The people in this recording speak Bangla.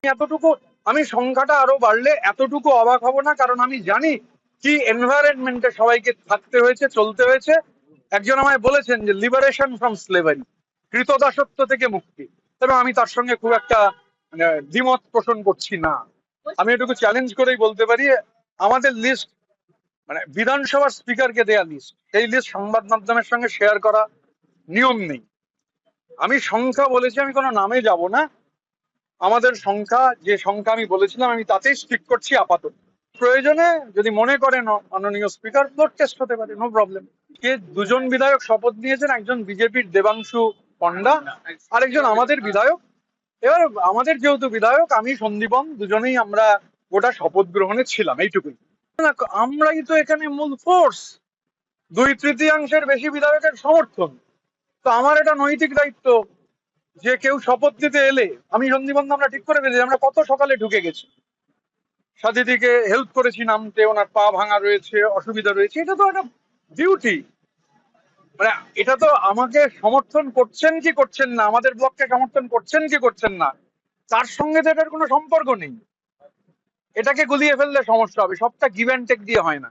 এতটুকু আমি সংখ্যাটা আরো বাড়লে এতটুকু অবাক হব না, কারণ আমি জানি কি এনভায়রনমেন্টে সবাইকে থাকতে হয়েছে, চলতে হয়েছে। একজন আমায় বলেছেন যে লিবারেশন ফ্রম স্লেভারি, কৃতদাসত্ব থেকে মুক্তি, এবং আমি তার সঙ্গে খুব একটা দ্বিমত পোষণ করছি না। আমি এটুকু চ্যালেঞ্জ করেই বলতে পারি, আমাদের লিস্ট বিধানসভার স্পিকারকে দেয়া লিস্ট, সেই লিস্ট সংবাদ মাধ্যমের সঙ্গে শেয়ার করা নিয়ম নেই। আমি সংখ্যা বলেছি, আমি কোনো নামে যাব না। আমাদের সংখ্যা, যে সংখ্যা আমি বলেছিলাম, আমি তাতেই স্টিক করছি আপাতত। প্রয়োজনে যদি মনে করেন মাননীয় স্পিকার, ফ্লোর টেস্ট হতে পারে, নো প্রবলেম। কে দুজন বিধায়ক শপথ নিয়েছেন, একজন বিজেপির দেবাংশু পণ্ডা, আরেকজন আমাদের বিধায়ক। এবার আমাদের যেহেতু বিধায়ক, আমি সন্দীপন, দুজনেই আমরা গোটা শপথ গ্রহণে ছিলাম, এইটুকুই। আমরাই তো এখানে মূল ফোর্স, 2/3 বেশি বিধায়কের সমর্থন। তো আমার এটা নৈতিক দায়িত্ব যে কেউ শপথ নিতে এলে, আমি সন্দীপন আমরা ঠিক করে ফেলেছি, আমরা কত সকালে ঢুকে গেছি, সাথীদিকে হেল্প করেছি নামতে, ওনার পা ভাঙা রয়েছে, অসুবিধা রয়েছে, এটা তো একটা ডিউটি। এটা তো আমাকে সমর্থন করছেন কি করছেন না, আমাদের ব্লককে সমর্থন করছেন কি করছেন না, তার সঙ্গে তো এটার কোনো সম্পর্ক নেই। এটাকে গুলিয়ে ফেললে সমস্যা হবে, সবটা গিভ অ্যান্ড টেক দিয়ে হয় না।